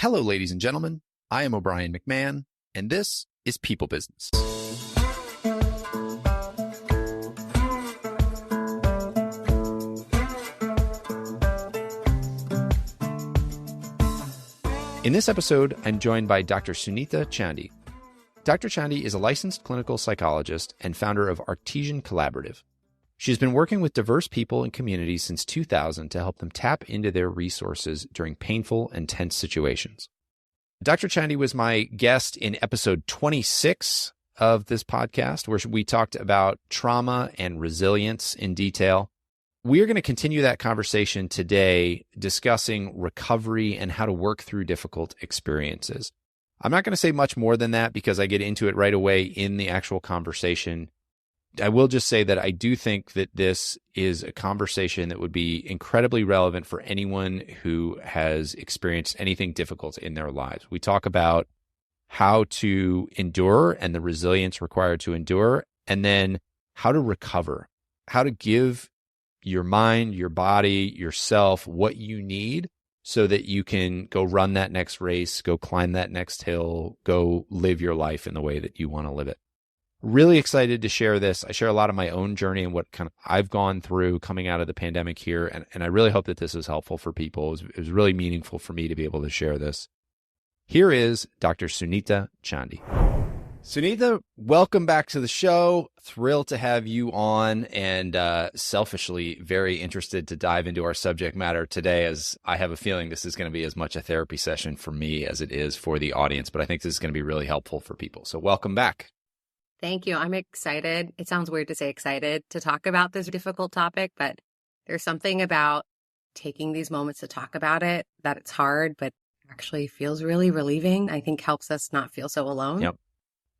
Hello, ladies and gentlemen. I am O'Brien McMahon, and this is People Business. In this episode, I'm joined by Dr. Sunitha Chandy. Dr. Chandy is a licensed clinical psychologist and founder of Artesian Collaborative. She's been working with diverse people and communities since 2000 to help them tap into their resources during painful and tense situations. Dr. Chandy was my guest in episode 26 of this podcast, where we talked about trauma and resilience in detail. We're going to continue that conversation today, discussing recovery and how to work through difficult experiences. I'm not going to say much more than that because I get into it right away in the actual conversation. I will just say that I do think that this is a conversation that would be incredibly relevant for anyone who has experienced anything difficult in their lives. We talk about how to endure and the resilience required to endure, and then how to recover, how to give your mind, your body, yourself what you need so that you can go run that next race, go climb that next hill, go live your life in the way that you want to live it. Really excited to share this. I share a lot of my own journey and what kind of I've gone through coming out of the pandemic here. And I really hope that this is helpful for people. It was really meaningful for me to be able to share this. Here is Dr. Sunitha Chandy. Sunitha, welcome back to the show. Thrilled to have you on, and selfishly very interested to dive into our subject matter today, as I have a feeling this is going to be as much a therapy session for me as it is for the audience, but I think this is going to be really helpful for people. So welcome back. Thank you. I'm excited. It sounds weird to say excited to talk about this difficult topic, but there's something about taking these moments to talk about it, that it's hard, but actually feels really relieving. I think helps us not feel so alone. Yep.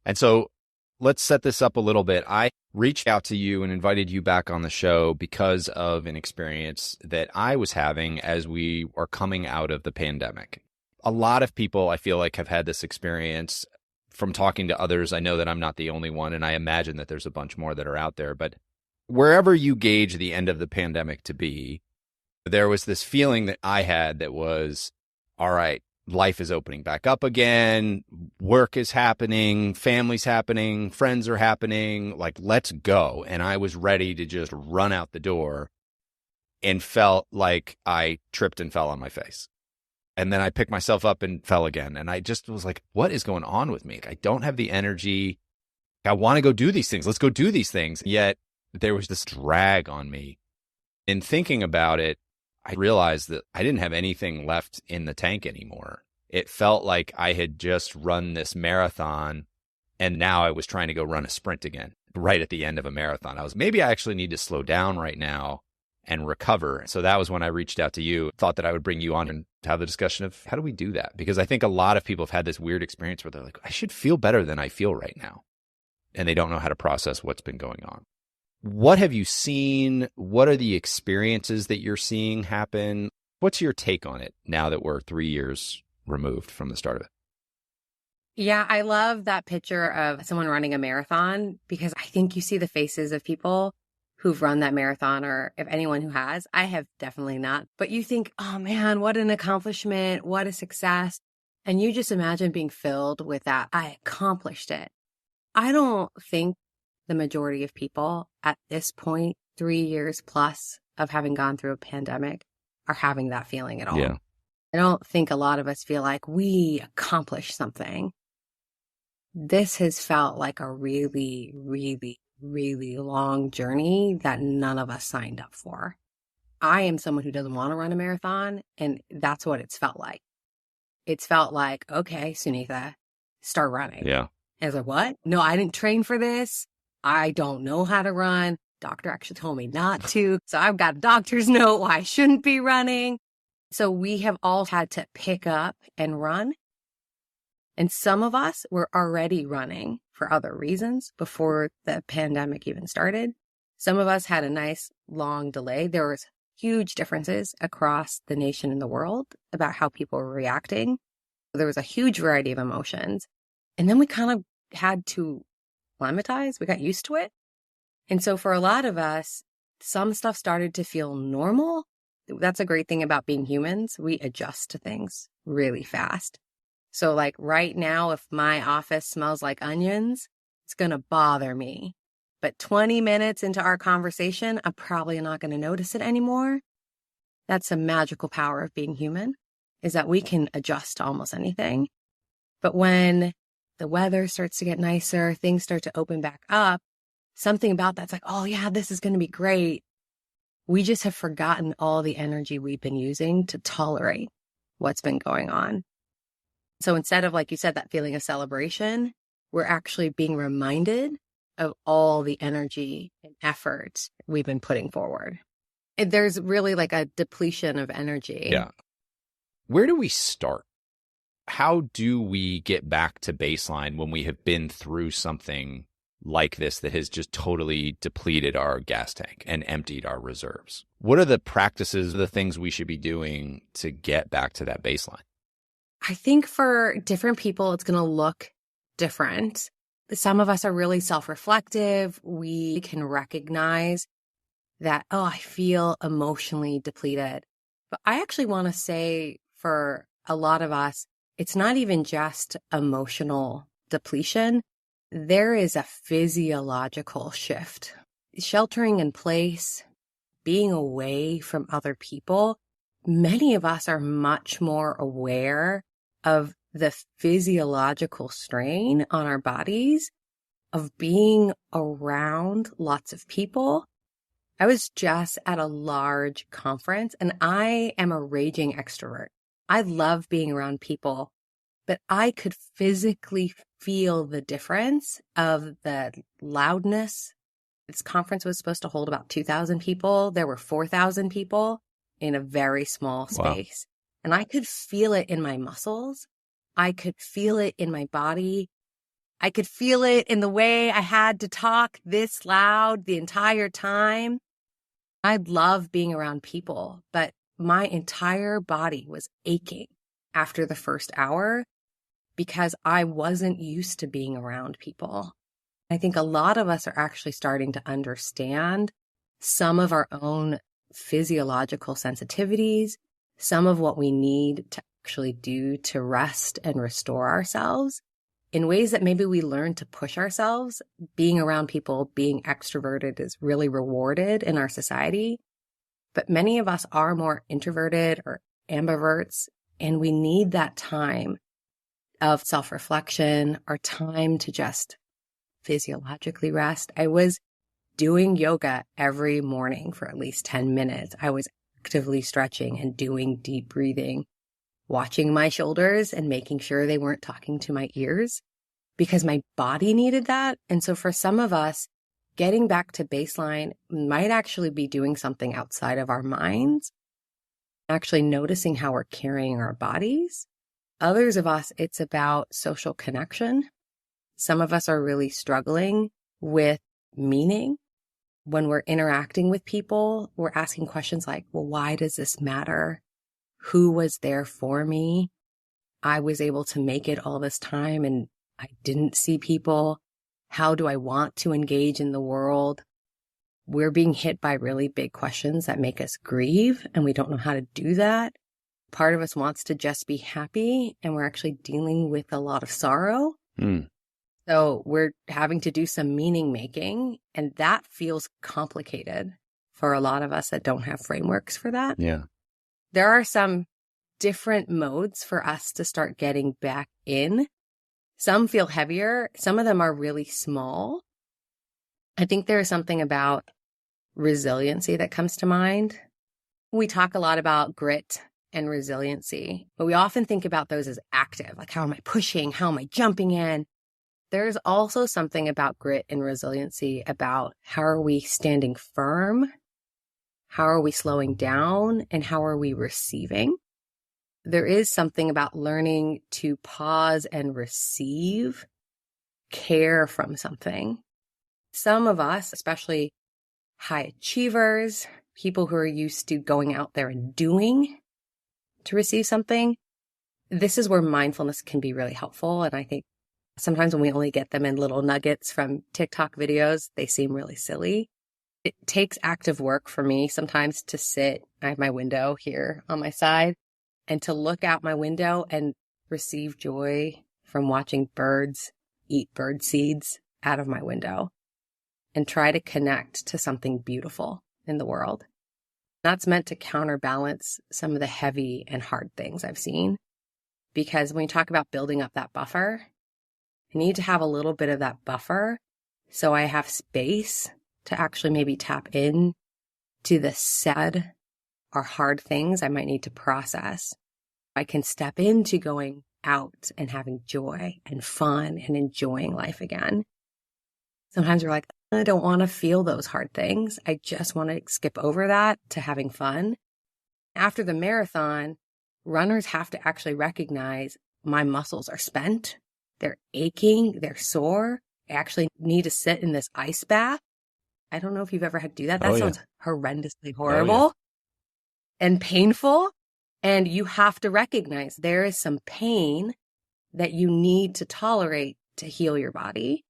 And so let's set this up a little bit. I reached out to you and invited you back on the show because of an experience that I was having as we are coming out of the pandemic. A lot of people, I feel like, have had this experience. From talking to others, I know that I'm not the only one, and I imagine that there's a bunch more that are out there. But wherever you gauge the end of the pandemic to be, there was this feeling that I had that was, all right, life is opening back up again, work is happening, family's happening, friends are happening, like, let's go. And I was ready to just run out the door and felt like I tripped and fell on my face. And then I picked myself up and fell again. And I just was like, what is going on with me? I don't have the energy. I want to go do these things. Let's go do these things. Yet there was this drag on me. In thinking about it, I realized that I didn't have anything left in the tank anymore. It felt like I had just run this marathon, and now I was trying to go run a sprint again right at the end of a marathon. Maybe I actually need to slow down right now and recover. So that was when I reached out to you, thought that I would bring you on and have the discussion of how do we do that? Because I think a lot of people have had this weird experience where they're like, I should feel better than I feel right now. And they don't know how to process what's been going on. What have you seen? What are the experiences that you're seeing happen? What's your take on it now that we're 3 years removed from the start of it? Yeah, I love that picture of someone running a marathon, because I think you see the faces of people who've run that marathon, or if anyone who has. I have definitely not. But you think, oh man, what an accomplishment, what a success. And you just imagine being filled with that. I accomplished it. I don't think the majority of people at this point, 3 years plus of having gone through a pandemic, are having that feeling at all. Yeah. I don't think a lot of us feel like we accomplished something. This has felt like a really, really, really long journey that none of us signed up for. I am someone who doesn't want to run a marathon, and that's what it's felt like. It's felt like, okay, Sunitha, start running. Yeah. I was like, what? No, I didn't train for this. I don't know how to run. Doctor actually told me not to. So I've got a doctor's note why I shouldn't be running. So we have all had to pick up and run. And some of us were already running for other reasons before the pandemic even started. Some of us had a nice long delay. There was huge differences across the nation and the world about how people were reacting. There was a huge variety of emotions. And then we kind of had to acclimatize. We got used to it. And so for a lot of us, some stuff started to feel normal, That's a great thing about being humans. We adjust to things really fast. So like right now, if my office smells like onions, it's going to bother me. But 20 minutes into our conversation, I'm probably not going to notice it anymore. That's a magical power of being human, is that we can adjust to almost anything. But when the weather starts to get nicer, things start to open back up, something about that's like, oh yeah, this is going to be great. We just have forgotten all the energy we've been using to tolerate what's been going on. So instead of, like you said, that feeling of celebration, we're actually being reminded of all the energy and effort we've been putting forward. There's really like a depletion of energy. Yeah. Where do we start? How do we get back to baseline when we have been through something like this that has just totally depleted our gas tank and emptied our reserves? What are the practices, the things we should be doing to get back to that baseline? I think for different people, it's going to look different. Some of us are really self-reflective. We can recognize that, oh, I feel emotionally depleted. But I actually want to say for a lot of us, it's not even just emotional depletion. There is a physiological shift. Sheltering in place, being away from other people. Many of us are much more aware of the physiological strain on our bodies of being around lots of people. I was just at a large conference and I am a raging extrovert. I love being around people, but I could physically feel the difference of the loudness. This conference was supposed to hold about 2,000 people. There were 4,000 people in a very small space. Wow. And I could feel it in my muscles. I could feel it in my body. I could feel it in the way I had to talk this loud the entire time. I love being around people, but my entire body was aching after the first hour because I wasn't used to being around people. I think a lot of us are actually starting to understand some of our own physiological sensitivities, some of what we need to actually do to rest and restore ourselves in ways that maybe we learn to push ourselves. Being around people, being extroverted is really rewarded in our society. But many of us are more introverted or ambiverts, and we need that time of self-reflection, or time to just physiologically rest. I was doing yoga every morning for at least 10 minutes. I was actively stretching and doing deep breathing, watching my shoulders and making sure they weren't talking to my ears because my body needed that. And so for some of us, getting back to baseline might actually be doing something outside of our minds, actually noticing how we're carrying our bodies. Others of us, it's about social connection. Some of us are really struggling with meaning. When we're interacting with people, we're asking questions like, well, why does this matter? Who was there for me? I was able to make it all this time and I didn't see people. How do I want to engage in the world? We're being hit by really big questions that make us grieve, and we don't know how to do that. Part of us wants to just be happy, and we're actually dealing with a lot of sorrow. So we're having to do some meaning making, and that feels complicated for a lot of us that don't have frameworks for that. Yeah. There are some different modes for us to start getting back in. Some feel heavier. Some of them are really small. I think there's something about resiliency that comes to mind. We talk a lot about grit and resiliency, but we often think about those as active. Like, how am I pushing? How am I jumping in? There's also something about grit and resiliency about how are we standing firm? How are we slowing down? And how are we receiving? There is something about learning to pause and receive care from something. Some of us, especially high achievers, people who are used to going out there and doing to receive something, this is where mindfulness can be really helpful. And I think sometimes when we only get them in little nuggets from TikTok videos, they seem really silly. It takes active work for me sometimes to sit. I have my window here on my side and to look out my window and receive joy from watching birds eat bird seeds out of my window and try to connect to something beautiful in the world. That's meant to counterbalance some of the heavy and hard things I've seen. Because when you talk about building up that buffer, I need to have a little bit of that buffer so I have space to actually maybe tap in to the sad or hard things I might need to process. I can step into going out and having joy and fun and enjoying life again. Sometimes we're like, I don't want to feel those hard things. I just want to skip over that to having fun. After the marathon, runners have to actually recognize my muscles are spent. They're aching. They're sore. I actually need to sit in this ice bath. I don't know if you've ever had to do that. That sounds horrendously horrible and painful. And you have to recognize there is some pain that you need to tolerate to heal your body,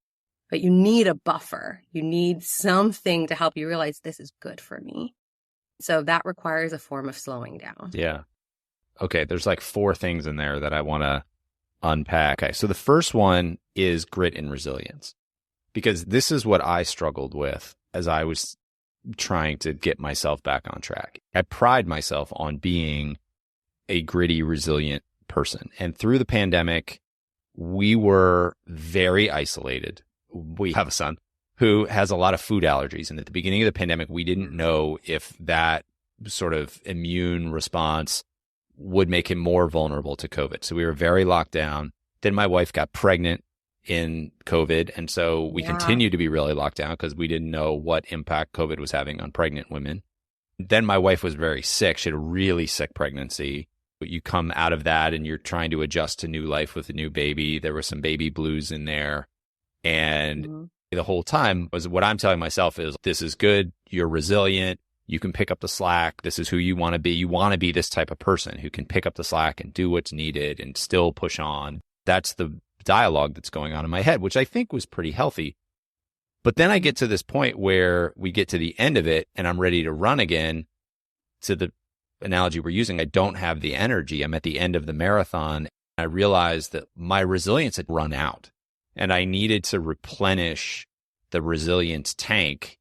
but you need a buffer. You need something to help you realize this is good for me. So that requires a form of slowing down. Yeah. Okay. There's like 4 things in there that I want to unpack. Okay. So the first one is grit and resilience, because this is what I struggled with as I was trying to get myself back on track. I pride myself on being a gritty, resilient person. And through the pandemic, we were very isolated. We have a son who has a lot of food allergies. And at the beginning of the pandemic, we didn't know if that sort of immune response would make him more vulnerable to COVID. So we were very locked down. Then my wife got pregnant in COVID. And so we continued to be really locked down because we didn't know what impact COVID was having on pregnant women. Then my wife was very sick. She had a really sick pregnancy. But you come out of that and you're trying to adjust to new life with a new baby. There was some baby blues in there. And the whole time was what I'm telling myself is, this is good. You're resilient. You can pick up the slack. This is who you want to be. You want to be this type of person who can pick up the slack and do what's needed and still push on. That's the dialogue that's going on in my head, which I think was pretty healthy. But then I get to this point where we get to the end of it and I'm ready to run again. To the analogy we're using, I don't have the energy. I'm at the end of the marathon. I realized that my resilience had run out and I needed to replenish the resilience tank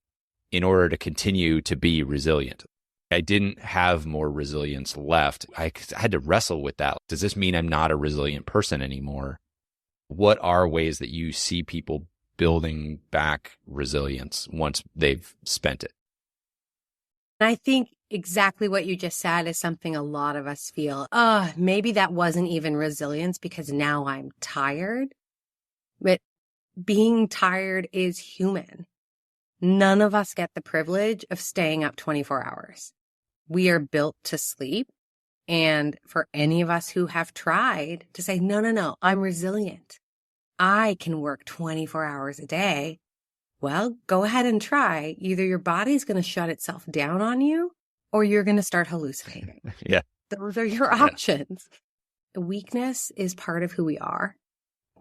in order to continue to be resilient. I didn't have more resilience left. I had to wrestle with that. Does this mean I'm not a resilient person anymore? What are ways that you see people building back resilience once they've spent it? I think exactly what you just said is something a lot of us feel. Maybe that wasn't even resilience because now I'm tired. But being tired is human. None of us get the privilege of staying up 24 hours. We are built to sleep. And for any of us who have tried to say, no, I'm resilient. I can work 24 hours a day. Well, go ahead and try. Either your body's going to shut itself down on you or you're going to start hallucinating. Yeah. Those are your options. Weakness is part of who we are.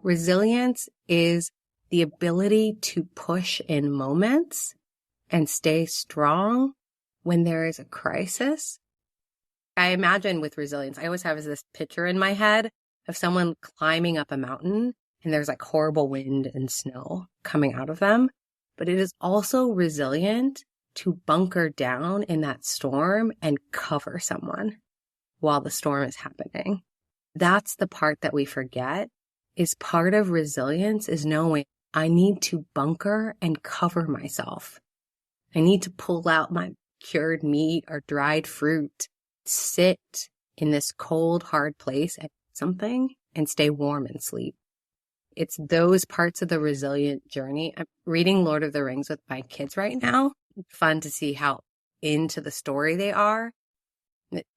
Resilience is the ability to push in moments and stay strong when there is a crisis. I imagine with resilience, I always have this picture in my head of someone climbing up a mountain and there's like horrible wind and snow coming out of them. But it is also resilient to bunker down in that storm and cover someone while the storm is happening. That's the part that we forget. Is part of resilience is knowing I need to bunker and cover myself. I need to pull out my cured meat or dried fruit, sit in this cold, hard place at something and stay warm and sleep. It's those parts of the resilient journey. I'm reading Lord of the Rings with my kids right now. It's fun to see how into the story they are.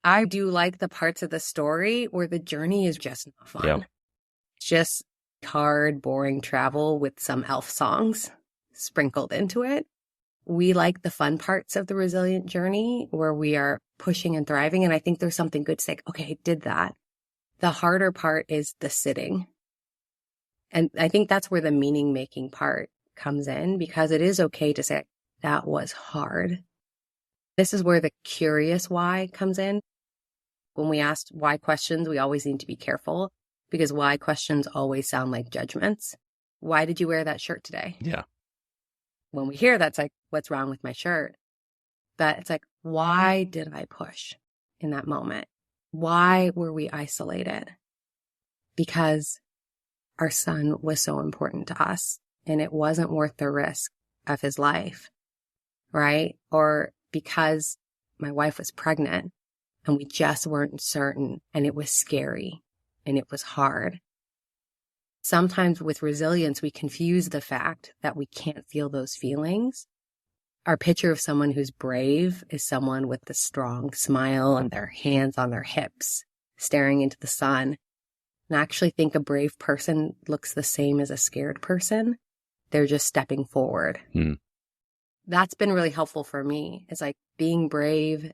I do like the parts of the story where the journey is just not fun. Yep. It's just hard, boring travel with some elf songs sprinkled into it. We like the fun parts of the resilient journey where we are pushing and thriving. And I think there's something good to say, okay, I did that. The harder part is the sitting. And I think that's where the meaning making part comes in, because it is okay to say, that was hard. This is where the curious why comes in. When we ask why questions, we always need to be careful because why questions always sound like judgments. Why did you wear that shirt today? Yeah. When we hear that's like, what's wrong with my shirt? But it's like, why did I push in that moment? Why were we isolated? Because our son was so important to us and it wasn't worth the risk of his life, right? Or because my wife was pregnant and we just weren't certain and it was scary and it was hard. Sometimes with resilience, we confuse the fact that we can't feel those feelings. Our picture of someone who's brave is someone with a strong smile and their hands on their hips, staring into the sun. And I actually think a brave person looks the same as a scared person. They're just stepping forward. That's been really helpful for me. It's like being brave,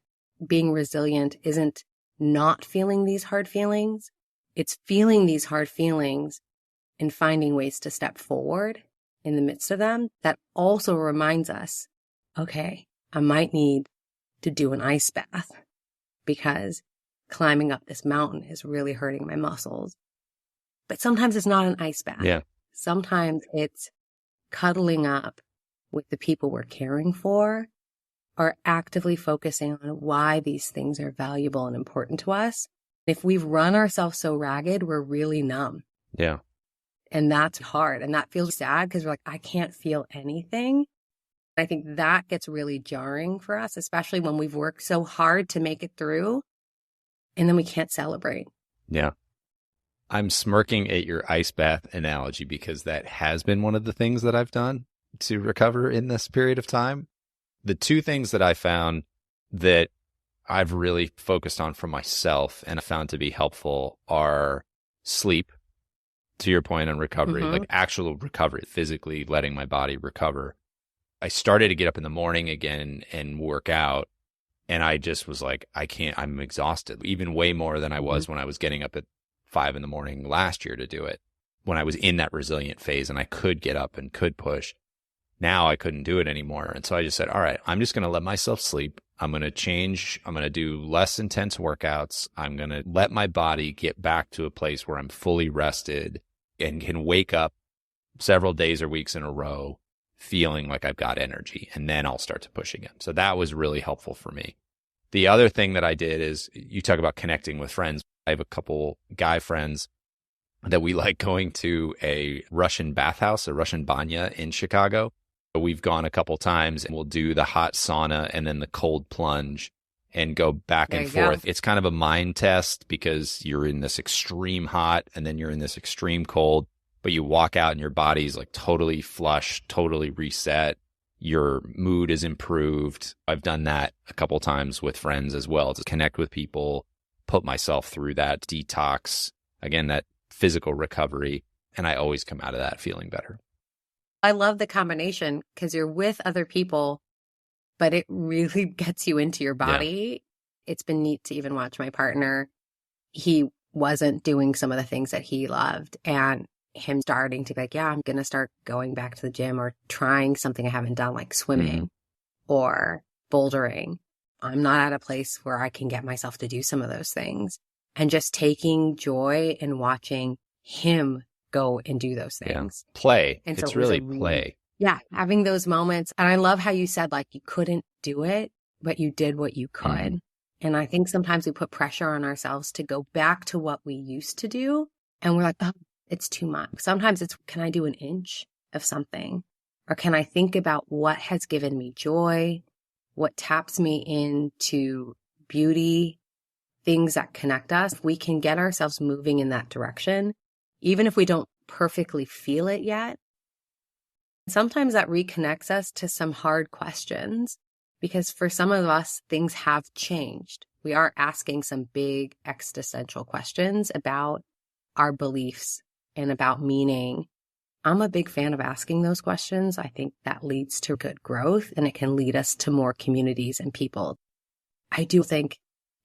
being resilient isn't not feeling these hard feelings. It's feeling these hard feelings and finding ways to step forward in the midst of them. That also reminds us, okay, I might need to do an ice bath because climbing up this mountain is really hurting my muscles. But sometimes it's not an ice bath. Yeah. Sometimes it's cuddling up with the people we're caring for or actively focusing on why these things are valuable and important to us. If we've run ourselves so ragged, we're really numb. Yeah. And that's hard. And that feels sad because we're like, I can't feel anything. I think that gets really jarring for us, especially when we've worked so hard to make it through and then we can't celebrate. Yeah. I'm smirking at your ice bath analogy because that has been one of the things that I've done to recover in this period of time. The two things that I found that I've really focused on for myself and I found to be helpful are sleep, to your point on recovery, like actual recovery, physically letting my body recover. I started to get up in the morning again and work out. And I just was like, I can't, I'm exhausted, even way more than I was when I was getting up at 5 a.m. last year to do it, when I was in that resilient phase and I could get up and could push. Now I couldn't do it anymore. And so I just said, all right, I'm just going to let myself sleep. I'm going to change. I'm going to do less intense workouts. I'm going to let my body get back to a place where I'm fully rested and can wake up several days or weeks in a row feeling like I've got energy. And then I'll start to push again. So that was really helpful for me. The other thing that I did is you talk about connecting with friends. I have a couple guy friends that we like going to a Russian bathhouse, a Russian banya in Chicago. We've gone a couple times and we'll do the hot sauna and then the cold plunge and go back and forth. It's kind of a mind test because you're in this extreme hot and then you're in this extreme cold, but you walk out and your body's like totally flushed, totally reset. Your mood is improved. I've done that a couple times with friends as well to connect with people, put myself through that detox, again, that physical recovery. And I always come out of that feeling better. I love the combination because you're with other people, but it really gets you into your body. Yeah. It's been neat to even watch my partner. He wasn't doing some of the things that he loved and him starting to be like, yeah, I'm going to start going back to the gym or trying something I haven't done like swimming or bouldering. I'm not at a place where I can get myself to do some of those things and just taking joy in watching him go and do those things. Yeah. Play. And it's so really play. Yeah. Having those moments. And I love how you said like you couldn't do it, but you did what you could. And I think sometimes we put pressure on ourselves to go back to what we used to do. And we're like, oh, it's too much. Sometimes it's, can I do an inch of something? Or can I think about what has given me joy? What taps me into beauty, things that connect us? If we can get ourselves moving in that direction, even if we don't perfectly feel it yet, sometimes that reconnects us to some hard questions because for some of us, things have changed. We are asking some big existential questions about our beliefs and about meaning. I'm a big fan of asking those questions. I think that leads to good growth and it can lead us to more communities and people. I do think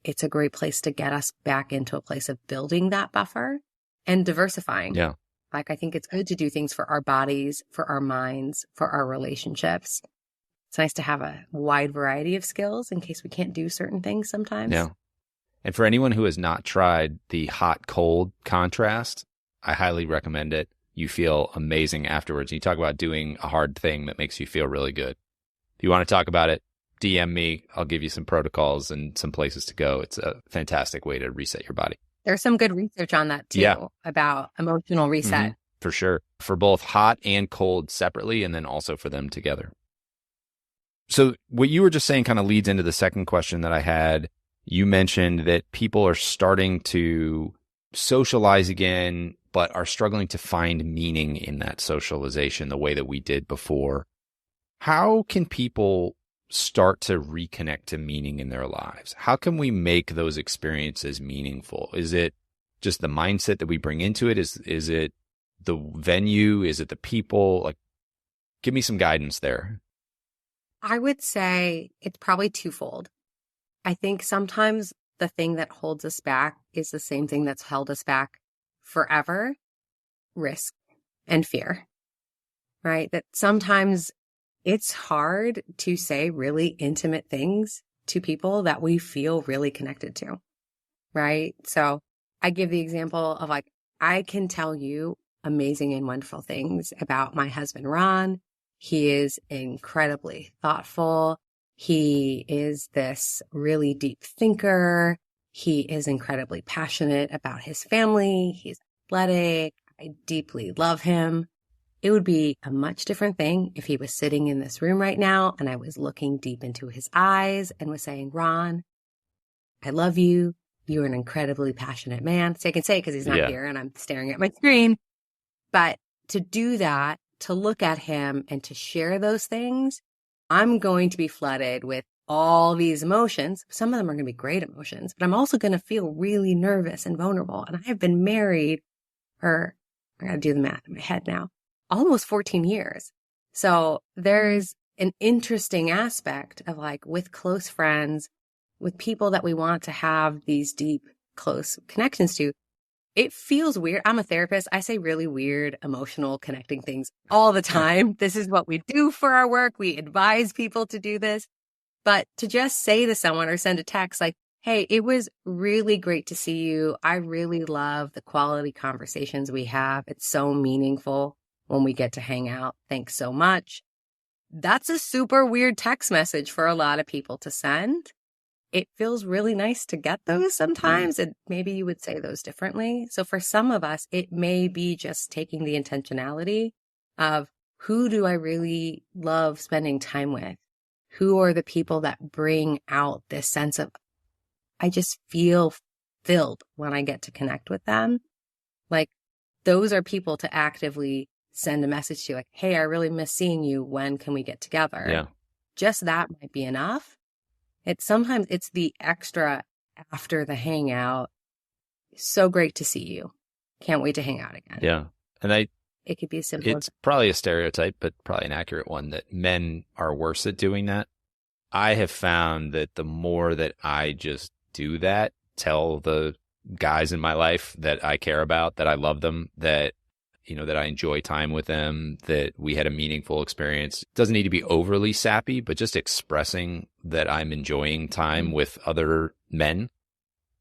it's a great place to get us back into a place of building that buffer and diversifying. Yeah. Like, I think it's good to do things for our bodies, for our minds, for our relationships. it's nice to have a wide variety of skills in case we can't do certain things sometimes. Yeah. And for anyone who has not tried the hot-cold contrast, I highly recommend it. You feel amazing afterwards. You talk about doing a hard thing that makes you feel really good. If you want to talk about it, DM me. I'll give you some protocols and some places to go. It's a fantastic way to reset your body. There's some good research on that too, about emotional reset. For sure. For both hot and cold separately, and then also for them together. So what you were just saying kind of leads into the second question that I had. You mentioned that people are starting to socialize again, but are struggling to find meaning in that socialization the way that we did before. How can people start to reconnect to meaning in their lives? How can we make those experiences meaningful? Is it just the mindset that we bring into it? Is it the venue? Is it the people? Like, give me some guidance there. I would say it's probably twofold. I think sometimes the thing that holds us back is the same thing that's held us back forever: risk and fear, right? That sometimes it's hard to say really intimate things to people that we feel really connected to, right? So I give the example of, like, I can tell you amazing and wonderful things about my husband, Ron. He is incredibly thoughtful. He is this really deep thinker. He is incredibly passionate about his family. He's athletic. I deeply love him. It would be a much different thing if he was sitting in this room right now and I was looking deep into his eyes and was saying, Ron, I love you. You're an incredibly passionate man. So I can say it because he's not here and I'm staring at my screen. But to do that, to look at him and to share those things, I'm going to be flooded with all these emotions. Some of them are going to be great emotions, but I'm also going to feel really nervous and vulnerable. And I've been married for, I got to do the math in my head now, almost 14 years. So there's an interesting aspect of, like, with close friends, with people that we want to have these deep, close connections to, it feels weird. I'm a therapist. I say really weird, emotional, connecting things all the time. This is what we do for our work. We advise people to do this. But to just say to someone or send a text like, hey, it was really great to see you. I really love the quality conversations we have. It's so meaningful when we get to hang out. Thanks so much. That's a super weird text message for a lot of people to send. It feels really nice to get those sometimes, and maybe you would say those differently. So for some of us, it may be just taking the intentionality of, who do I really love spending time with? Who are the people that bring out this sense of, I just feel filled when I get to connect with them? Like, those are people to actively send a message to, like, hey, I really miss seeing you. When can we get together? Yeah. Just that might be enough. Sometimes it's the extra after the hangout. So great to see you. Can't wait to hang out again. Yeah. And it could be as simple. It's probably a stereotype, but probably an accurate one, that men are worse at doing that. I have found that the more that I just do that, tell the guys in my life that I care about, that I love them, that, that I enjoy time with them, that we had a meaningful experience. It doesn't need to be overly sappy, but just expressing that I'm enjoying time with other men,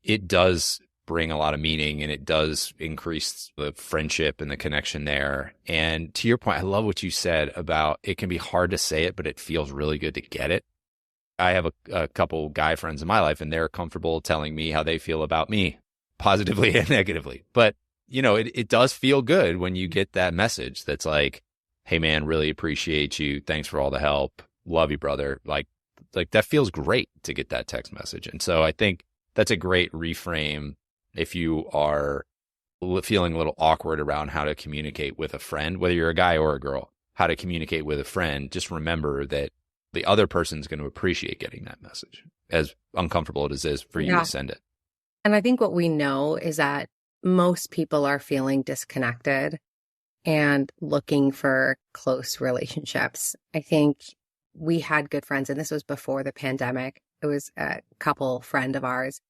it does bring a lot of meaning, and it does increase the friendship and the connection there. And to your point, I love what you said about, it can be hard to say it, but it feels really good to get it. I have a couple guy friends in my life, and they're comfortable telling me how they feel about me, positively and negatively. But it does feel good when you get that message that's like, hey man, really appreciate you. Thanks for all the help. Love you, brother. Like that feels great to get that text message. And so I think that's a great reframe if you are feeling a little awkward around how to communicate with a friend, whether you're a guy or a girl, how to communicate with a friend. Just remember that the other person's going to appreciate getting that message, as uncomfortable as it is for you to send it. And I think what we know is that most people are feeling disconnected and looking for close relationships. I think we had good friends, and this was before the pandemic. It was a couple friend of ours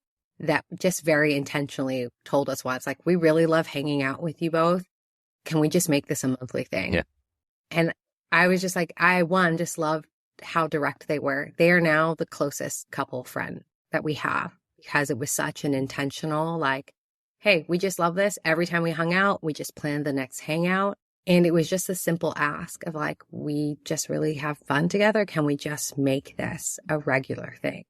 that just very intentionally told us once, like, we really love hanging out with you both. Can we just make this a monthly thing? Yeah. And I was just like, I just love how direct they were. They are now the closest couple friend that we have because it was such an intentional, like, hey, we just love this. Every time we hung out, we just planned the next hangout. And it was just a simple ask of like, we just really have fun together. Can we just make this a regular thing?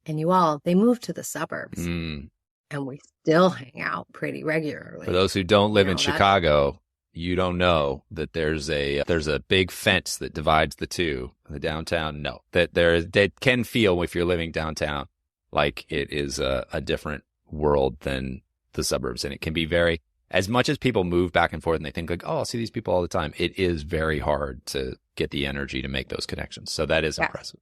And they moved to the suburbs and we still hang out pretty regularly. For those who don't live in Chicago, you don't know that there's a big fence that divides the two. The downtown, no, that can feel if you're living downtown like it is a different world than the suburbs. And it can be very, as much as people move back and forth and they think like, oh, I'll see these people all the time. It is very hard to get the energy to make those connections. So that is impressive.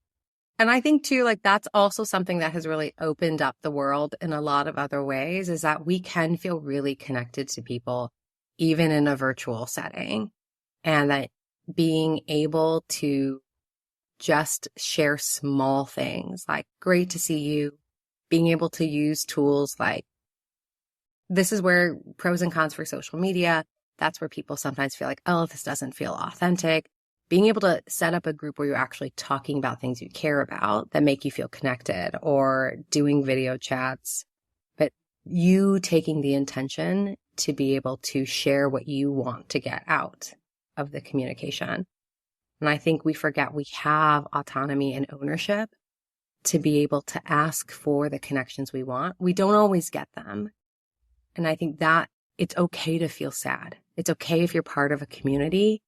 And I think too, like that's also something that has really opened up the world in a lot of other ways, is that we can feel really connected to people, even in a virtual setting. And that being able to just share small things like, great to see you, being able to use tools like, this is where pros and cons for social media. That's where people sometimes feel like, oh, this doesn't feel authentic. Being able to set up a group where you're actually talking about things you care about that make you feel connected, or doing video chats, but you taking the intention to be able to share what you want to get out of the communication. And I think we forget we have autonomy and ownership to be able to ask for the connections we want. We don't always get them. And I think that it's okay to feel sad. It's okay if you're part of a community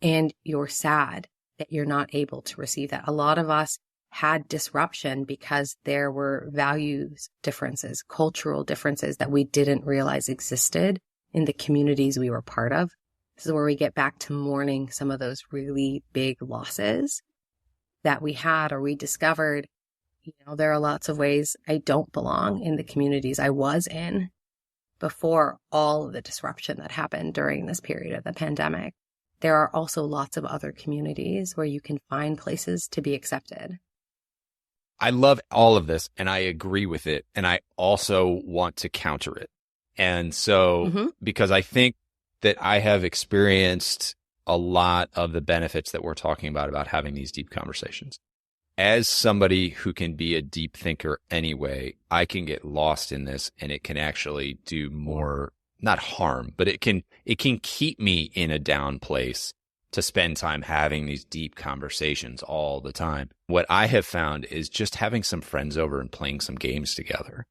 and you're sad that you're not able to receive that. A lot of us had disruption because there were values differences, cultural differences that we didn't realize existed in the communities we were part of. This is where we get back to mourning some of those really big losses that we had or we discovered. You know, there are lots of ways I don't belong in the communities I was in before all of the disruption that happened during this period of the pandemic. There are also lots of other communities where you can find places to be accepted. I love all of this and I agree with it. And I also want to counter it. And so, because I think that I have experienced a lot of the benefits that we're talking about having these deep conversations. As somebody who can be a deep thinker anyway, I can get lost in this and it can actually do more, not harm, but it can keep me in a down place to spend time having these deep conversations all the time. What I have found is just having some friends over and playing some games together,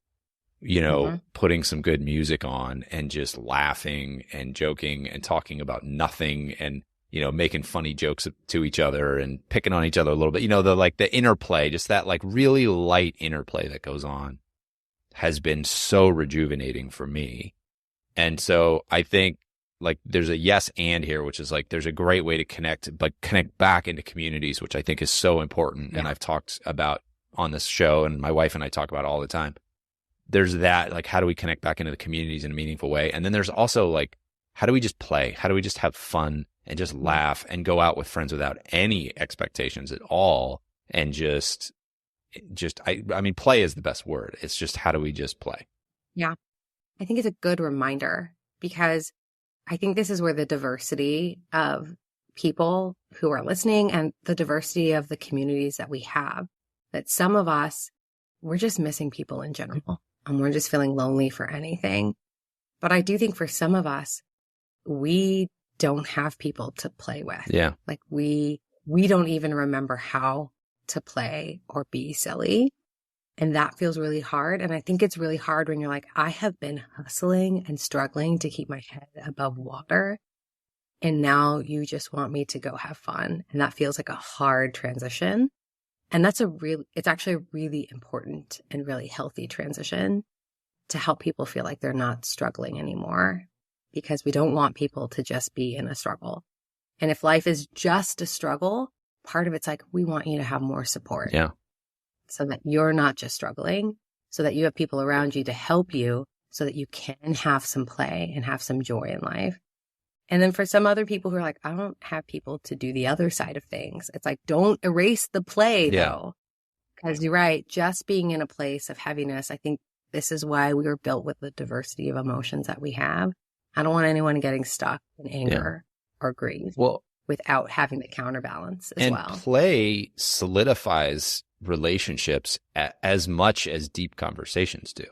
you know, putting some good music on and just laughing and joking and talking about nothing and, you know, making funny jokes to each other and picking on each other a little bit, you know, the interplay, just that like really light interplay that goes on has been so rejuvenating for me. And so I think like there's a yes and here, which is like there's a great way to connect, but connect back into communities, which I think is so important. And I've talked about on this show and my wife and I talk about all the time. There's that, like, how do we connect back into the communities in a meaningful way? And then there's also like, how do we just play? How do we just have fun and just laugh and go out with friends without any expectations at all? And I mean, play is the best word. It's just, how do we just play? Yeah. I think it's a good reminder because I think this is where the diversity of people who are listening and the diversity of the communities that we have, that some of us, we're just missing people in general and we're just feeling lonely for anything. But I do think for some of us, we don't have people to play with. Yeah. Like we don't even remember how to play or be silly. And that feels really hard. And I think it's really hard when you're like, I have been hustling and struggling to keep my head above water. And now you just want me to go have fun. And that feels like a hard transition. And it's actually a really important and really healthy transition to help people feel like they're not struggling anymore, because we don't want people to just be in a struggle. And if life is just a struggle, part of it's like, we want you to have more support. Yeah. So that you're not just struggling, so that you have people around you to help you so that you can have some play and have some joy in life. And then for some other people who are like, I don't have people to do the other side of things. It's like, don't erase the play though. Because you're right, just being in a place of heaviness, I think this is why we were built with the diversity of emotions that we have. I don't want anyone getting stuck in anger or grief. Well, without having the counterbalance as and well. Play solidifies relationships as much as deep conversations do.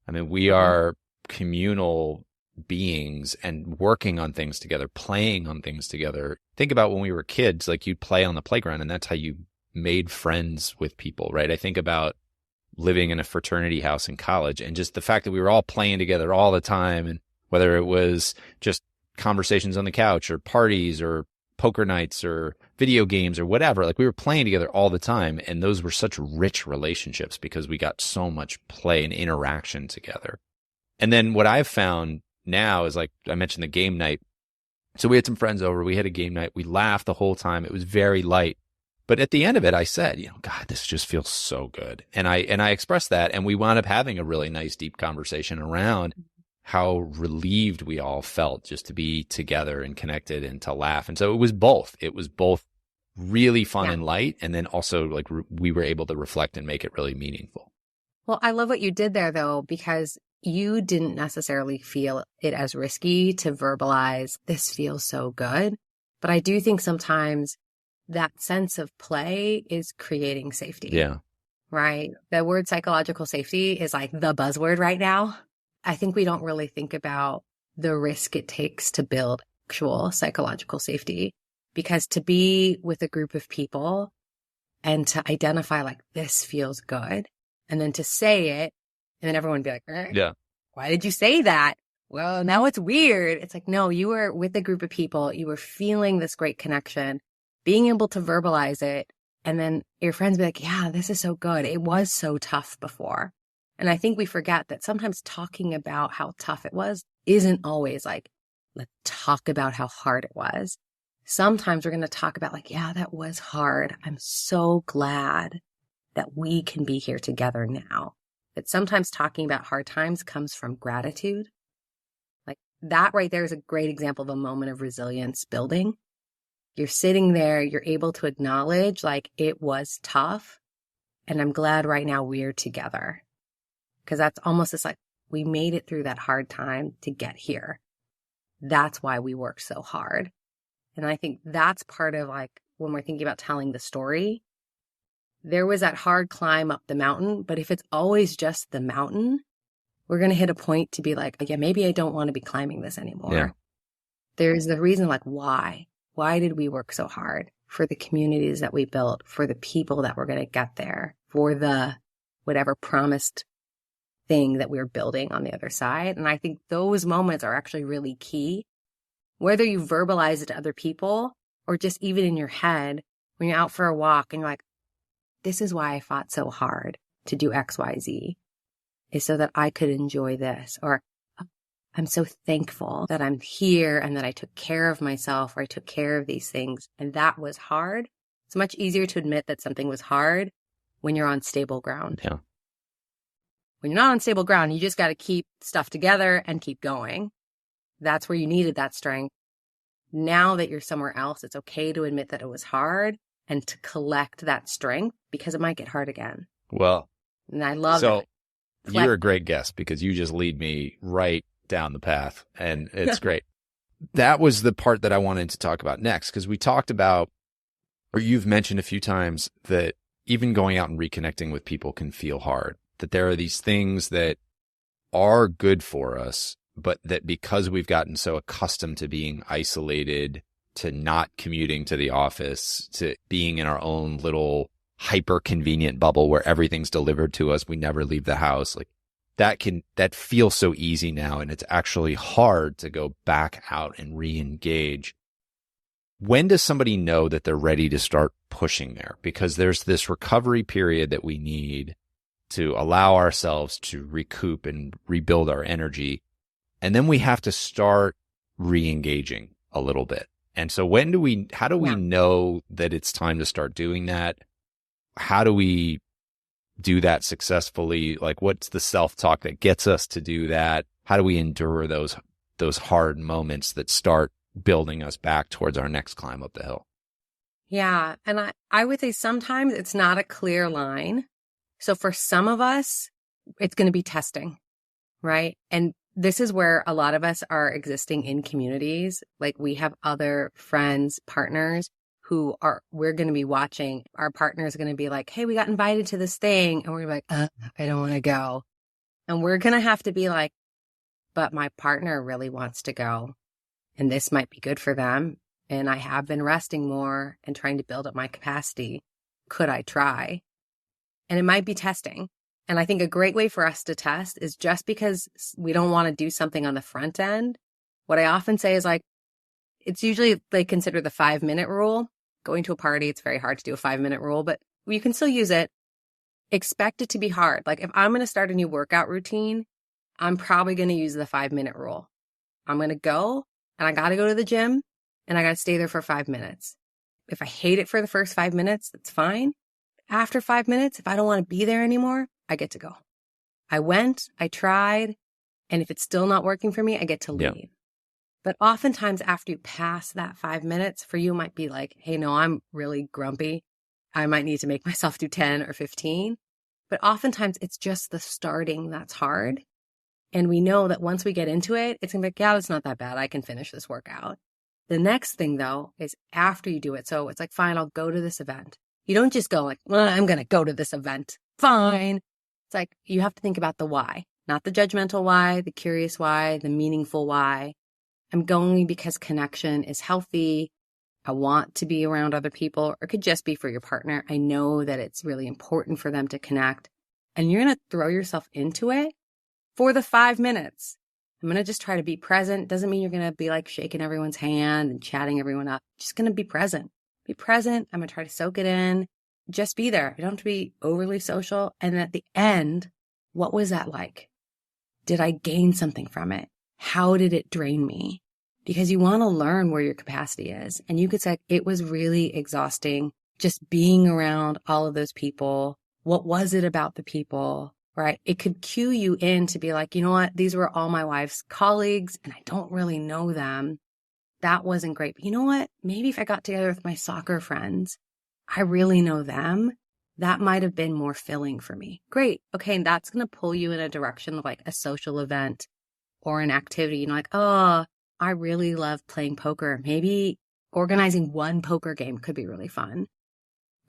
I mean, we are communal beings and working on things together, playing on things together. Think about when we were kids, like you'd play on the playground and that's how you made friends with people, right? I think about living in a fraternity house in college and just the fact that we were all playing together all the time. And whether it was just conversations on the couch or parties or poker nights or video games or whatever, like we were playing together all the time. And those were such rich relationships because we got so much play and interaction together. And then what I've found now is, like I mentioned, the game night. So we had some friends over, we had a game night. We laughed the whole time. It was very light. But at the end of it, I said, God, this just feels so good. And I expressed that, and we wound up having a really nice, deep conversation around how relieved we all felt just to be together and connected and to laugh. And so it was both. It was both really fun and light, and then also like we were able to reflect and make it really meaningful. Well, I love what you did there, though, because you didn't necessarily feel it as risky to verbalize, this feels so good. But I do think sometimes that sense of play is creating safety. Yeah. Right? The word psychological safety is like the buzzword right now. I think we don't really think about the risk it takes to build actual psychological safety, because to be with a group of people and to identify like, this feels good, and then to say it, and then everyone would be like, yeah, why did you say that? Well, now it's weird. It's like, no, you were with a group of people. You were feeling this great connection, being able to verbalize it. And then your friends be like, yeah, this is so good. It was so tough before. And I think we forget that sometimes talking about how tough it was isn't always like, let's talk about how hard it was. Sometimes we're going to talk about like, yeah, that was hard. I'm so glad that we can be here together now. That sometimes talking about hard times comes from gratitude. Like that right there is a great example of a moment of resilience building. You're sitting there, you're able to acknowledge like it was tough, and I'm glad right now we're together. Because that's almost just like, we made it through that hard time to get here. That's why we work so hard. And I think that's part of like, when we're thinking about telling the story, there was that hard climb up the mountain, but if it's always just the mountain, we're going to hit a point to be like, yeah, maybe I don't want to be climbing this anymore. Yeah. There's the reason like, why? Why did we work so hard? For the communities that we built, for the people that were going to get there, for the whatever promised thing that we're building on the other side. And I think those moments are actually really key. Whether you verbalize it to other people or just even in your head, when you're out for a walk and you're like, this is why I fought so hard to do X, Y, Z, is so that I could enjoy this. Or I'm so thankful that I'm here and that I took care of myself, or I took care of these things. And that was hard. It's much easier to admit that something was hard when you're on stable ground. Yeah. When you're not on stable ground, you just got to keep stuff together and keep going. That's where you needed that strength. Now that you're somewhere else, it's okay to admit that it was hard and to collect that strength, because it might get hard again. Well, and I love so it. You're a great guest because you just lead me right down the path, and it's great. That was the part that I wanted to talk about next, because we talked about, or you've mentioned a few times, that even going out and reconnecting with people can feel hard, that there are these things that are good for us, but that because we've gotten so accustomed to being isolated, to not commuting to the office, to being in our own little hyper convenient bubble where everything's delivered to us, we never leave the house, like that feels so easy now. And it's actually hard to go back out and re-engage. When does somebody know that they're ready to start pushing there? Because there's this recovery period that we need to allow ourselves to recoup and rebuild our energy. And then we have to start re-engaging a little bit. And so how do we know that it's time to start doing that? How do we do that successfully? Like, what's the self-talk that gets us to do that? How do we endure those hard moments that start building us back towards our next climb up the hill? Yeah. And I would say sometimes it's not a clear line. So for some of us, it's going to be testing, right? And this is where a lot of us are existing in communities. Like we have other friends, partners we're going to be watching. Our partner is going to be like, hey, we got invited to this thing. And we're gonna be like, I don't want to go. And we're going to have to be like, but my partner really wants to go. And this might be good for them. And I have been resting more and trying to build up my capacity. Could I try? And it might be testing. And I think a great way for us to test is just because we don't want to do something on the front end. What I often say is like, it's usually they consider the 5-minute rule. Going to a party, it's very hard to do a 5-minute rule, but you can still use it. Expect it to be hard. Like if I'm going to start a new workout routine, I'm probably going to use the 5-minute rule. I'm going to go and I got to go to the gym and I got to stay there for 5 minutes. If I hate it for the first 5 minutes, that's fine. After 5 minutes, if I don't want to be there anymore, I get to go. I went, I tried, and if it's still not working for me, I get to leave. Yeah. But oftentimes after you pass that 5 minutes, for you might be like, hey, no, I'm really grumpy. I might need to make myself do 10 or 15. But oftentimes it's just the starting that's hard. And we know that once we get into it, it's going to be like, yeah, it's not that bad. I can finish this workout. The next thing, though, is after you do it. So it's like, fine, I'll go to this event. You don't just go like, well, I'm going to go to this event. Fine. It's like you have to think about the why, not the judgmental why, the curious why, the meaningful why. I'm going because connection is healthy. I want to be around other people, or it could just be for your partner. I know that it's really important for them to connect. And you're going to throw yourself into it for the 5 minutes. I'm going to just try to be present. Doesn't mean you're going to be like shaking everyone's hand and chatting everyone up. Just going to be present. Be present. I'm going to try to soak it in. Just be there. You don't have to be overly social. And at the end, what was that like? Did I gain something from it? How did it drain me? Because you want to learn where your capacity is. And you could say, it was really exhausting just being around all of those people. What was it about the people, right? It could cue you in to be like, you know what? These were all my wife's colleagues and I don't really know them. That wasn't great. But you know what? Maybe if I got together with my soccer friends, I really know them. That might have been more filling for me. Great. Okay. And that's going to pull you in a direction of like a social event or an activity. You know, like, oh, I really love playing poker. Maybe organizing one poker game could be really fun.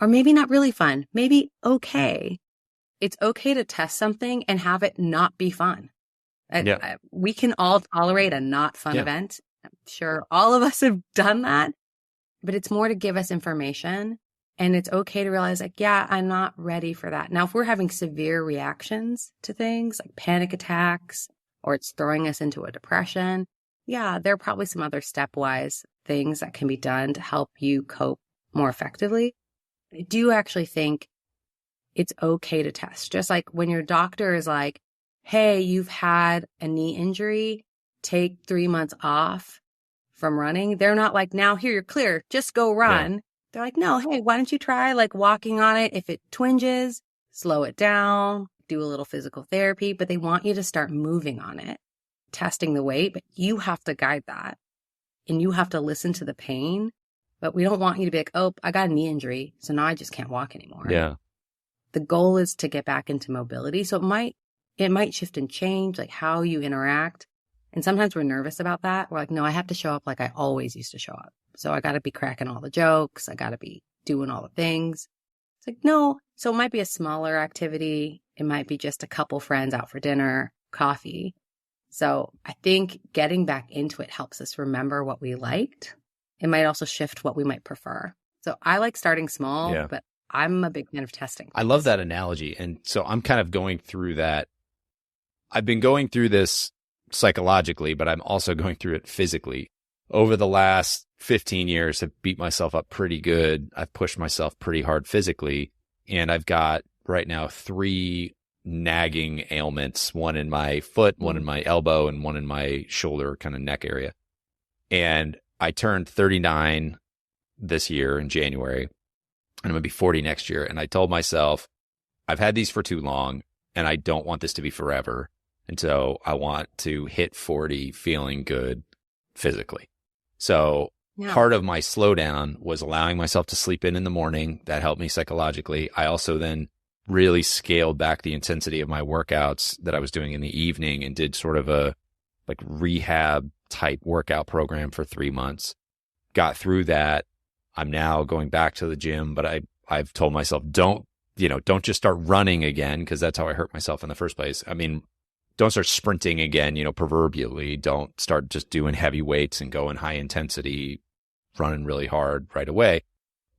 Or maybe not really fun. Maybe okay. It's okay to test something and have it not be fun. We can all tolerate a not fun event. I'm sure all of us have done that, but it's more to give us information. And it's okay to realize like, yeah, I'm not ready for that. Now, if we're having severe reactions to things like panic attacks, or it's throwing us into a depression, yeah, there are probably some other stepwise things that can be done to help you cope more effectively. I do actually think it's okay to test. Just like when your doctor is like, hey, you've had a knee injury, take 3 months off from running. They're not like, now here, you're clear, just go run. Yeah. They're like, no, hey, why don't you try like walking on it? If it twinges, slow it down, do a little physical therapy, but they want you to start moving on it, testing the weight, but you have to guide that and you have to listen to the pain. But we don't want you to be like, oh, I got a knee injury, so now I just can't walk anymore. Yeah. The goal is to get back into mobility. So it might shift and change, like how you interact. And sometimes we're nervous about that. We're like, no, I have to show up like I always used to show up. So I got to be cracking all the jokes. I got to be doing all the things. It's like, no. So it might be a smaller activity. It might be just a couple friends out for dinner, coffee. So I think getting back into it helps us remember what we liked. It might also shift what we might prefer. So I like starting small, but I'm a big fan of testing. I love that analogy. And so I'm kind of going through that. I've been going through this psychologically, but I'm also going through it physically. Over the last 15 years, I've beat myself up pretty good. I've pushed myself pretty hard physically. And I've got right now 3 nagging ailments, one in my foot, one in my elbow, and one in my shoulder, kind of neck area. And I turned 39 this year in January, and I'm going to be 40 next year. And I told myself, I've had these for too long, and I don't want this to be forever. And so I want to hit 40 feeling good physically. So part of my slowdown was allowing myself to sleep in the morning. That helped me psychologically. I also then really scaled back the intensity of my workouts that I was doing in the evening and did sort of a like rehab type workout program for 3 months. Got through that. I'm now going back to the gym, but I've told myself, don't just start running again, because that's how I hurt myself in the first place. I mean, don't start sprinting again, proverbially. Don't start just doing heavy weights and going high intensity, running really hard right away.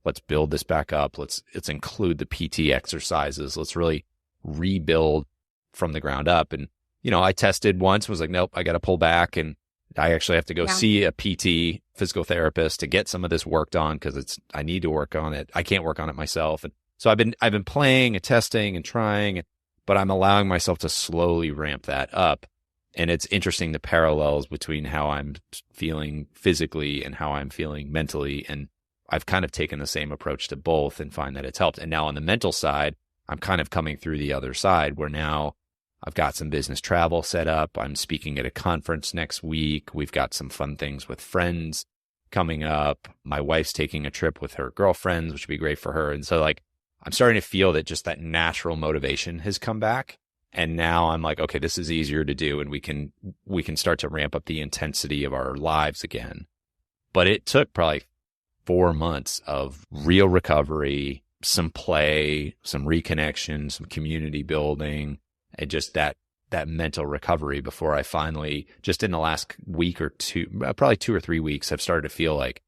Let's build this back up. Let's include the PT exercises. Let's really rebuild from the ground up. And, I tested once, was like, nope, I got to pull back. And I actually have to go see a PT, physical therapist, to get some of this worked on, because I need to work on it. I can't work on it myself. And so I've been playing and testing and trying, but I'm allowing myself to slowly ramp that up. And it's interesting, the parallels between how I'm feeling physically and how I'm feeling mentally. And I've kind of taken the same approach to both and find that it's helped. And now on the mental side, I'm kind of coming through the other side, where now I've got some business travel set up. I'm speaking at a conference next week. We've got some fun things with friends coming up. My wife's taking a trip with her girlfriends, which would be great for her. And so I'm starting to feel that just that natural motivation has come back. And now I'm like, okay, this is easier to do, and we can start to ramp up the intensity of our lives again. But it took probably 4 months of real recovery, some play, some reconnection, some community building, and just that mental recovery before I finally, just in the last week or two, probably 2 or 3 weeks, have started to feel like,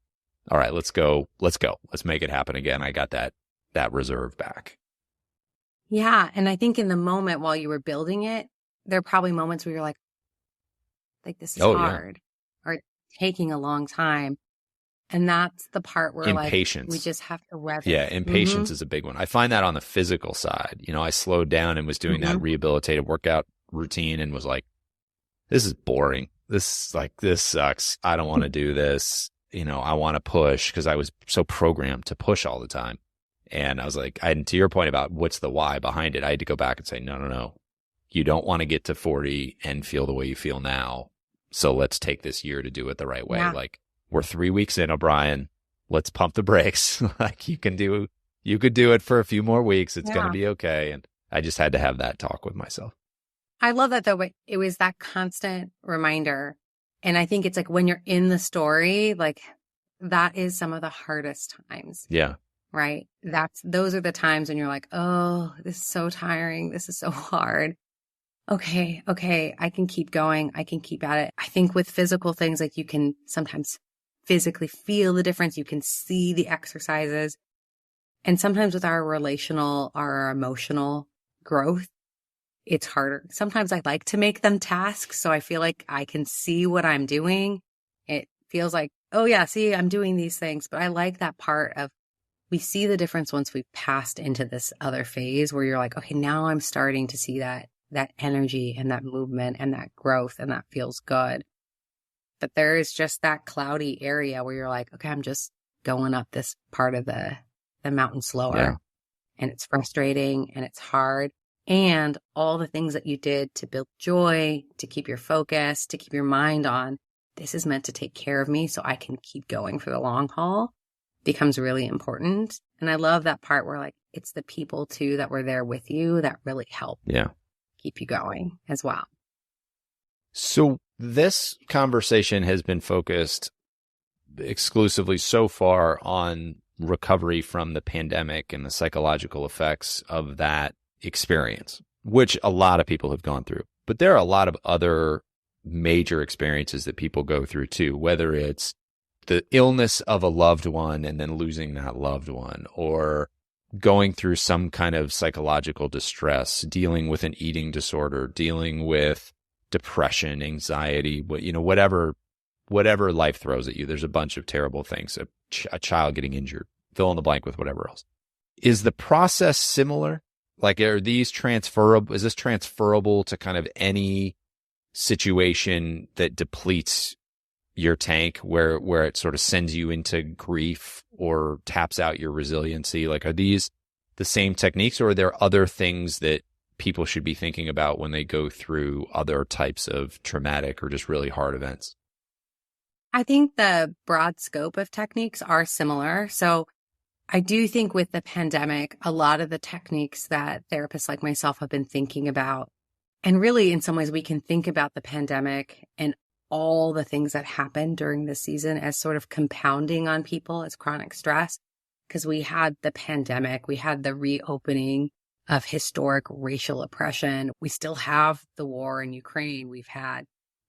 all right, let's go. Let's make it happen again. I got that reserve back. Yeah. And I think in the moment while you were building it, there are probably moments where you're like this is hard, or taking a long time. And that's the part where impatience. We just have to weather. Yeah, impatience is a big one. I find that on the physical side. I slowed down and was doing that rehabilitative workout routine and was like, this is boring. This sucks. I don't want to do this. I want to push, because I was so programmed to push all the time. And I was like, and to your point about what's the why behind it, I had to go back and say, no. You don't want to get to 40 and feel the way you feel now. So let's take this year to do it the right way. Yeah. We're 3 weeks in, O'Brien. Let's pump the brakes. You could do it for a few more weeks. It's going to be okay. And I just had to have that talk with myself. I love that though, but it was that constant reminder. And I think it's like when you're in the story, that is some of the hardest times. Yeah. Right. Those are the times when you're like, oh, this is so tiring. This is so hard. Okay. I can keep going. I can keep at it. I think with physical things, you can sometimes physically feel the difference. You can see the exercises. And sometimes with our relational, our emotional growth, it's harder. Sometimes I like to make them tasks, so I feel like I can see what I'm doing. It feels like, oh yeah, see, I'm doing these things. But I like that part of, we see the difference once we've passed into this other phase where you're like, okay, now I'm starting to see that energy and that movement and that growth, and that feels good. But there is just that cloudy area where you're like, okay, I'm just going up this part of the mountain slower. Yeah. And it's frustrating and it's hard. And all the things that you did to build joy, to keep your focus, to keep your mind on, this is meant to take care of me so I can keep going for the long haul, becomes really important. And I love that part where it's the people too that were there with you that really help keep you going as well. So this conversation has been focused exclusively so far on recovery from the pandemic and the psychological effects of that experience, which a lot of people have gone through. But there are a lot of other major experiences that people go through too, whether it's the illness of a loved one and then losing that loved one, or going through some kind of psychological distress, dealing with an eating disorder, dealing with depression, anxiety, whatever life throws at you. There's a bunch of terrible things, a child getting injured, fill in the blank with whatever else. Is the process similar? Are these transferable? Is this transferable to kind of any situation that depletes your tank, where it sort of sends you into grief or taps out your resiliency? Are these the same techniques, or are there other things that people should be thinking about when they go through other types of traumatic or just really hard events? I think the broad scope of techniques are similar. So I do think with the pandemic, a lot of the techniques that therapists like myself have been thinking about And really, in some ways, we can think about the pandemic and all the things that happened during this season as sort of compounding on people as chronic stress, because we had the pandemic, we had the reopening of historic racial oppression. We still have the war in Ukraine. We've had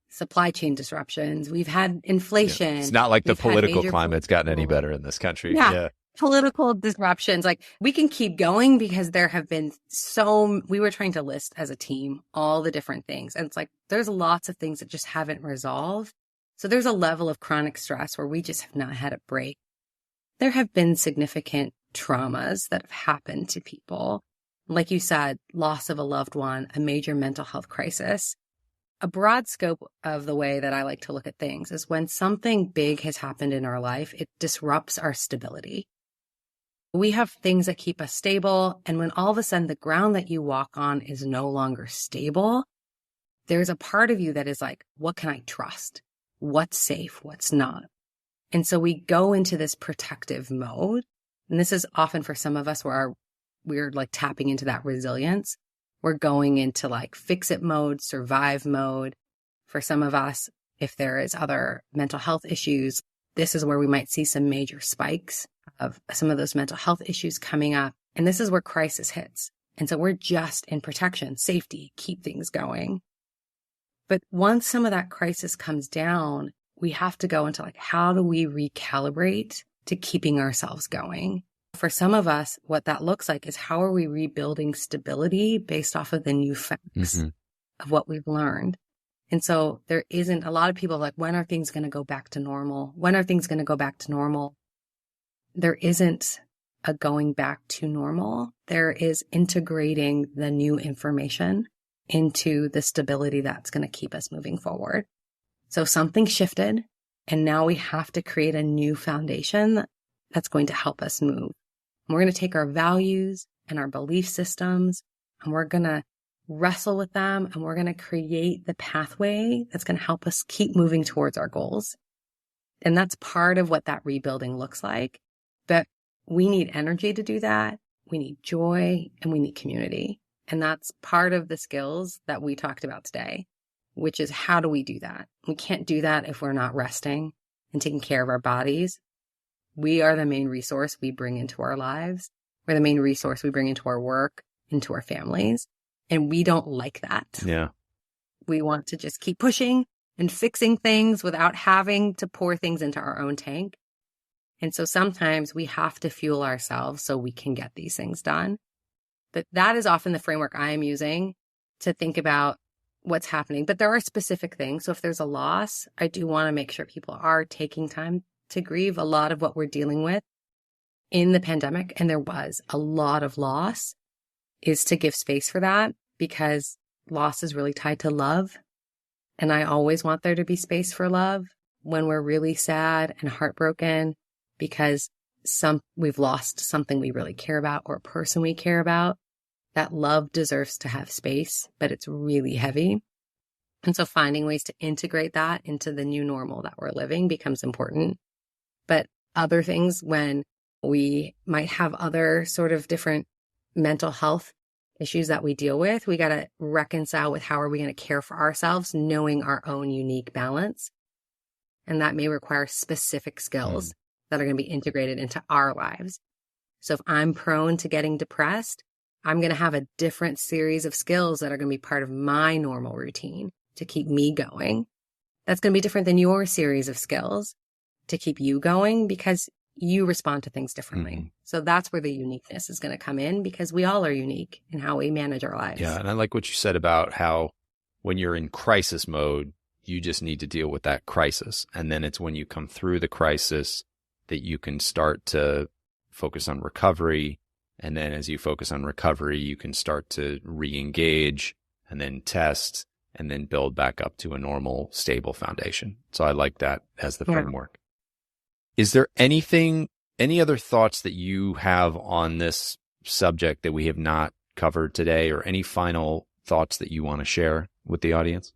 supply chain disruptions. We've had inflation. Yeah. It's not like the political climate's gotten any better in this country. Yeah. Political disruptions. Like, we can keep going because there have been we were trying to list as a team all the different things. And it's like, there's lots of things that just haven't resolved. So there's a level of chronic stress where we just have not had a break. There have been significant traumas that have happened to people. Like you said, loss of a loved one, a major mental health crisis. A broad scope of the way that I like to look at things is when something big has happened in our life, it disrupts our stability. We have things that keep us stable. And when all of a sudden the ground that you walk on is no longer stable, there's a part of you that is like, what can I trust? What's safe? What's not? And so we go into this protective mode. And this is often for some of us where we're like tapping into that resilience. We're going into like fix it mode, survive mode. For some of us, if there is other mental health issues, this is where we might see some major spikes of some of those mental health issues coming up. And this is where crisis hits. And so we're just in protection, safety, keep things going. But once some of that crisis comes down, we have to go into like, how do we recalibrate to keeping ourselves going? For some of us, what that looks like is how are we rebuilding stability based off of the new facts of what we've learned? And so there isn't a lot of people like, when are things going to go back to normal? When are things going to go back to normal? There isn't a going back to normal. There is integrating the new information into the stability that's going to keep us moving forward. So something shifted, and now we have to create a new foundation that's going to help us move. And we're going to take our values and our belief systems, and we're going to wrestle with them, and we're going to create the pathway that's going to help us keep moving towards our goals. And that's part of what that rebuilding looks like. But we need energy to do that. We need joy, and we need community. And that's part of the skills that we talked about today, which is how do we do that? We can't do that if we're not resting and taking care of our bodies. We are the main resource we bring into our lives. We're the main resource we bring into our work, into our families. And we don't like that. Yeah. We want to just keep pushing and fixing things without having to pour things into our own tank. And so sometimes we have to fuel ourselves so we can get these things done. But that is often the framework I am using to think about what's happening. But there are specific things. So if there's a loss, I do want to make sure people are taking time to grieve. A lot of what we're dealing with in the pandemic, and there was a lot of loss, is to give space for that, because loss is really tied to love. And I always want there to be space for love when we're really sad and heartbroken because we've lost something we really care about or a person we care about. That love deserves to have space, but it's really heavy. And so finding ways to integrate that into the new normal that we're living becomes important. But other things, when we might have other sort of different mental health issues that we deal with, we got to reconcile with how are we going to care for ourselves, knowing our own unique balance. And that may require specific skills that are going to be integrated into our lives. So if I'm prone to getting depressed, I'm going to have a different series of skills that are going to be part of my normal routine to keep me going. That's going to be different than your series of skills to keep you going because you respond to things differently. So that's where the uniqueness is going to come in, because we all are unique in how we manage our lives. Yeah. And I like what you said about how when you're in crisis mode, you just need to deal with that crisis. And then it's when you come through the crisis that you can start to focus on recovery. And then as you focus on recovery, you can start to re-engage and then test and then build back up to a normal, stable foundation. So I like that as the framework. Is there any other thoughts that you have on this subject that we have not covered today, or any final thoughts that you want to share with the audience?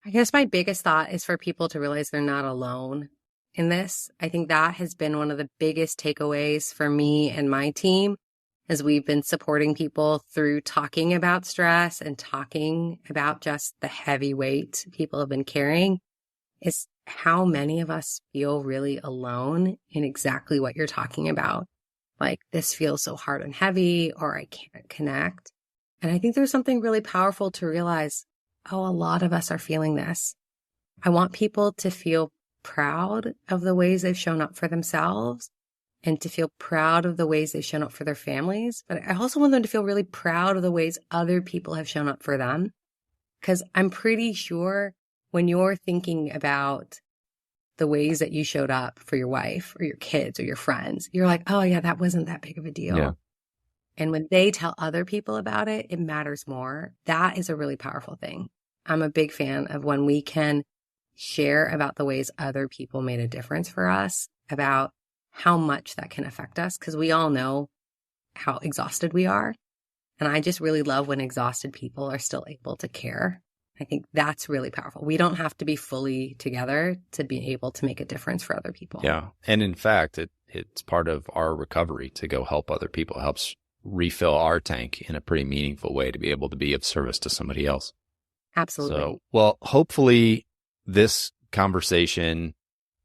I guess my biggest thought is for people to realize they're not alone in this. I think that has been one of the biggest takeaways for me and my team, as we've been supporting people through talking about stress and talking about just the heavy weight people have been carrying, is how many of us feel really alone in exactly what you're talking about. Like, this feels so hard and heavy, or I can't connect. And I think there's something really powerful to realize, oh, a lot of us are feeling this. I want people to feel proud of the ways they've shown up for themselves and to feel proud of the ways they've shown up for their families. But I also want them to feel really proud of the ways other people have shown up for them. Because I'm pretty sure when you're thinking about the ways that you showed up for your wife or your kids or your friends, you're like, oh yeah, that wasn't that big of a deal. Yeah. And when they tell other people about it, it matters more. That is a really powerful thing. I'm a big fan of when we can share about the ways other people made a difference for us, about how much that can affect us, because we all know how exhausted we are. And I just really love when exhausted people are still able to care. I think that's really powerful. We don't have to be fully together to be able to make a difference for other people. Yeah. And in fact, it's part of our recovery to go help other people. It helps refill our tank in a pretty meaningful way to be able to be of service to somebody else. Absolutely. So, well, hopefully this conversation,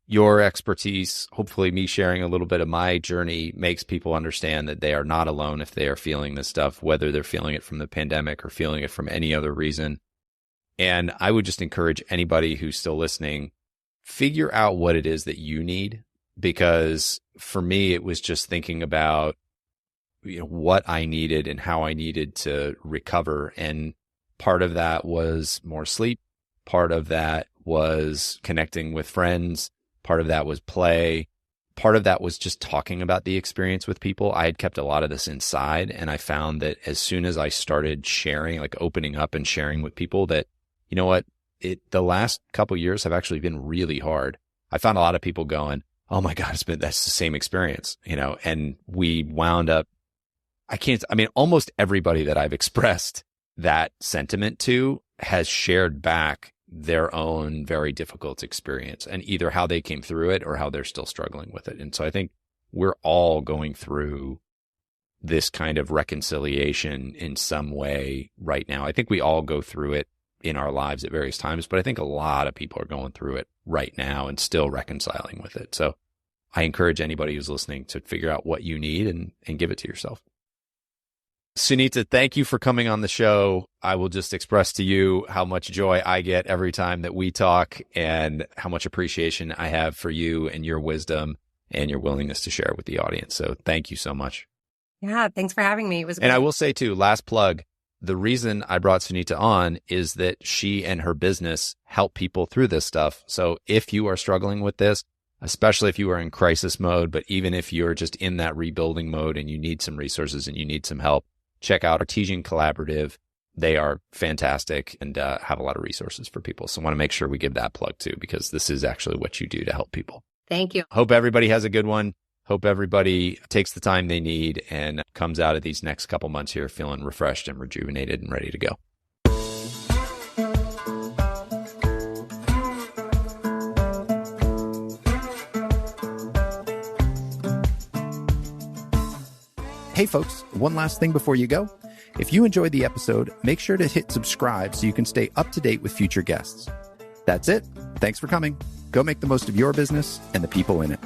your expertise, hopefully me sharing a little bit of my journey, makes people understand that they are not alone if they are feeling this stuff, whether they're feeling it from the pandemic or feeling it from any other reason. And I would just encourage anybody who's still listening, figure out what it is that you need. Because for me, it was just thinking about, what I needed and how I needed to recover. And part of that was more sleep. Part of that was connecting with friends. Part of that was play. Part of that was just talking about the experience with people. I had kept a lot of this inside, and I found that as soon as I started sharing, like opening up and sharing with people, that, you know what, the last couple of years have actually been really hard. I found a lot of people going, oh my God, that's the same experience, and we wound up, almost everybody that I've expressed that sentiment to has shared back their own very difficult experience, and either how they came through it or how they're still struggling with it. And so I think we're all going through this kind of reconciliation in some way right now. I think we all go through it in our lives at various times, but I think a lot of people are going through it right now and still reconciling with it. So I encourage anybody who's listening to figure out what you need and give it to yourself. Sunitha, thank you for coming on the show. I will just express to you how much joy I get every time that we talk, and how much appreciation I have for you and your wisdom and your willingness to share with the audience. So thank you so much. Yeah, thanks for having me. It was great. And I will say too, last plug, the reason I brought Sunitha on is that she and her business help people through this stuff. So if you are struggling with this, especially if you are in crisis mode, but even if you're just in that rebuilding mode and you need some resources and you need some help, check out Artesian Collaborative. They are fantastic and have a lot of resources for people. So I want to make sure we give that plug too, because this is actually what you do to help people. Thank you. Hope everybody has a good one. Hope everybody takes the time they need and comes out of these next couple months here feeling refreshed and rejuvenated and ready to go. Hey folks, one last thing before you go. If you enjoyed the episode, make sure to hit subscribe so you can stay up to date with future guests. That's it. Thanks for coming. Go make the most of your business and the people in it.